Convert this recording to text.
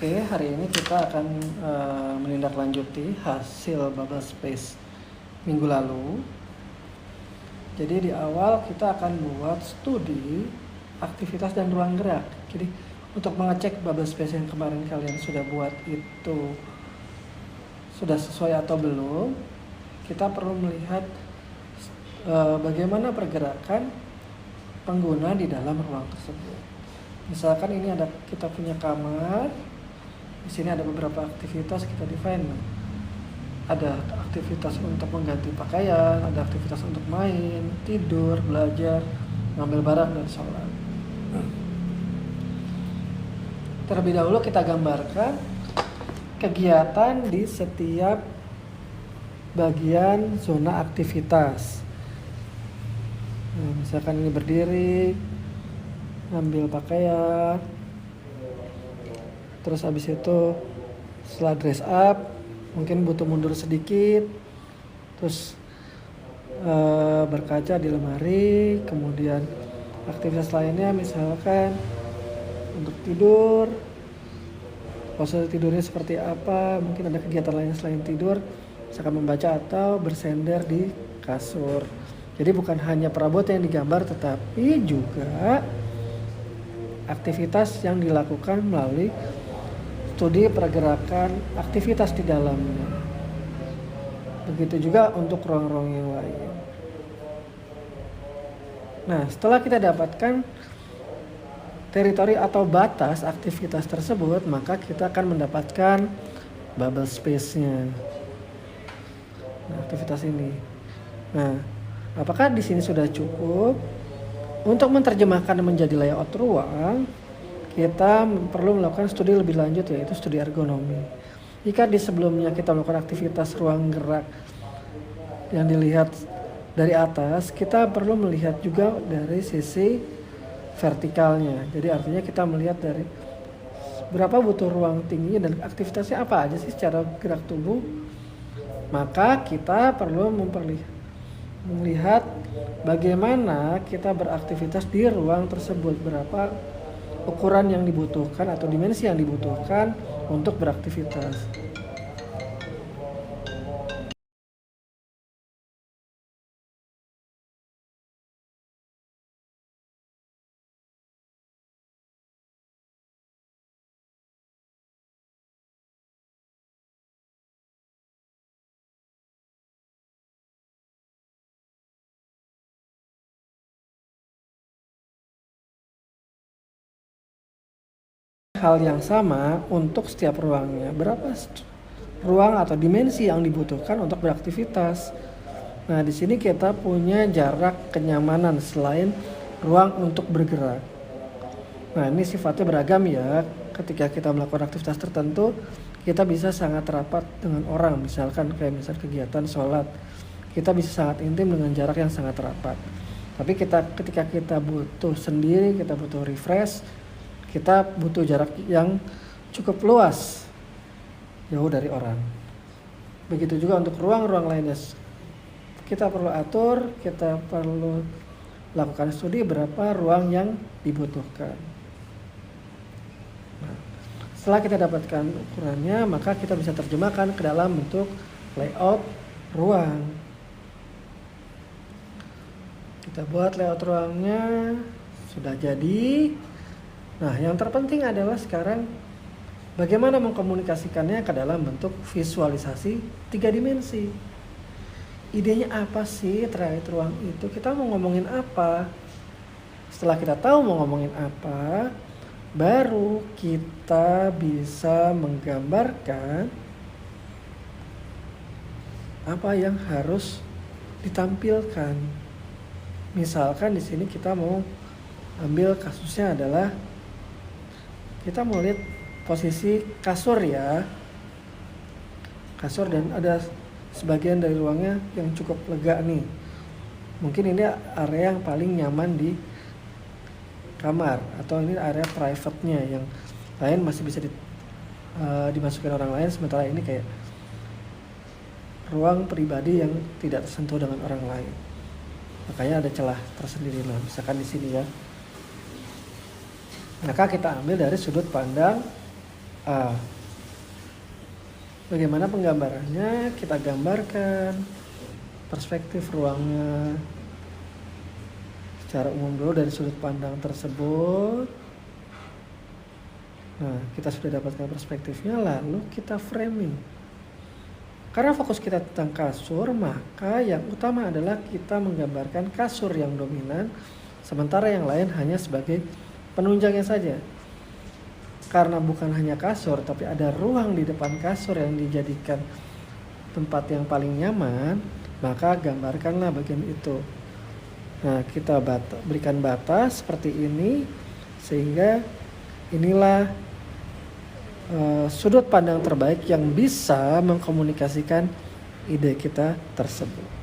Oke, hari ini kita akan menindaklanjuti hasil bubble space minggu lalu. Jadi di awal kita akan buat studi aktivitas dan ruang gerak. Jadi untuk mengecek bubble space yang kemarin kalian sudah buat itu sudah sesuai atau belum, kita perlu melihat bagaimana pergerakan pengguna di dalam ruang tersebut. Misalkan ini kita punya kamar. Di sini ada beberapa aktivitas kita define. Ada aktivitas untuk mengganti pakaian, ada aktivitas untuk main, tidur, belajar, ngambil barang, dan sholat. Terlebih dahulu kita gambarkan kegiatan di setiap bagian zona aktivitas. Nah, misalkan ini berdiri, ngambil pakaian, terus habis itu setelah dress up mungkin butuh mundur sedikit, terus berkaca di lemari, kemudian aktivitas lainnya misalkan untuk tidur, pose tidurnya seperti apa, mungkin ada kegiatan lain selain tidur, misalkan membaca atau bersender di kasur. Jadi bukan hanya perabot yang digambar, tetapi juga aktivitas yang dilakukan melalui studi pergerakan aktivitas di dalamnya. Begitu juga untuk ruang-ruang yang lain. Nah, setelah kita dapatkan teritori atau batas aktivitas tersebut, maka kita akan mendapatkan bubble space-nya. Nah, aktivitas ini. Nah, apakah di sini sudah cukup? Untuk menerjemahkan menjadi layout ruang, kita perlu melakukan studi lebih lanjut, yaitu studi ergonomi. Jika di sebelumnya kita melakukan aktivitas ruang gerak yang dilihat dari atas, kita perlu melihat juga dari sisi vertikalnya. Jadi artinya kita melihat dari berapa butuh ruang tingginya dan aktivitasnya apa aja sih secara gerak tubuh. Maka kita perlu melihat bagaimana kita beraktivitas di ruang tersebut, berapa ukuran yang dibutuhkan atau dimensi yang dibutuhkan untuk beraktivitas. Hal yang sama untuk setiap ruangnya. Berapa ruang atau dimensi yang dibutuhkan untuk beraktivitas. Nah, di sini kita punya jarak kenyamanan selain ruang untuk bergerak. Nah, ini sifatnya beragam ya. Ketika kita melakukan aktivitas tertentu, kita bisa sangat rapat dengan orang. Misalkan kegiatan sholat, kita bisa sangat intim dengan jarak yang sangat rapat. Tapi ketika kita butuh sendiri, kita butuh refresh, kita butuh jarak yang cukup luas, jauh dari orang. Begitu juga untuk ruang-ruang lainnya. Kita perlu atur, kita perlu lakukan studi berapa ruang yang dibutuhkan. Nah, setelah kita dapatkan ukurannya, maka kita bisa terjemahkan ke dalam bentuk layout ruang. Kita buat layout ruangnya, sudah jadi. Nah, yang terpenting adalah sekarang bagaimana mengkomunikasikannya ke dalam bentuk visualisasi 3 dimensi. Idenya apa sih terkait ruang itu? Kita mau ngomongin apa? Setelah kita tahu mau ngomongin apa, baru kita bisa menggambarkan apa yang harus ditampilkan. Misalkan di sini kita mau ambil kasusnya adalah kita mau lihat posisi kasur ya. Kasur dan ada sebagian dari ruangnya yang cukup lega nih. Mungkin ini area yang paling nyaman di kamar, atau ini area private-nya, yang lain masih bisa dimasukin orang lain, sementara ini kayak ruang pribadi yang tidak tersentuh dengan orang lain. Makanya ada celah tersendiri lah, misalkan di sini ya. Maka kita ambil dari sudut pandang A. Bagaimana penggambarannya? Kita gambarkan perspektif ruangnya secara umum dulu dari sudut pandang tersebut. Nah, kita sudah dapatkan perspektifnya, lalu kita framing. Karena fokus kita tentang kasur, maka yang utama adalah kita menggambarkan kasur yang dominan, sementara yang lain hanya sebagai penunjangnya saja. Karena bukan hanya kasur, tapi ada ruang di depan kasur yang dijadikan tempat yang paling nyaman, maka gambarkanlah bagian itu. Nah, kita berikan batas seperti ini, sehingga inilah sudut pandang terbaik yang bisa mengkomunikasikan ide kita tersebut.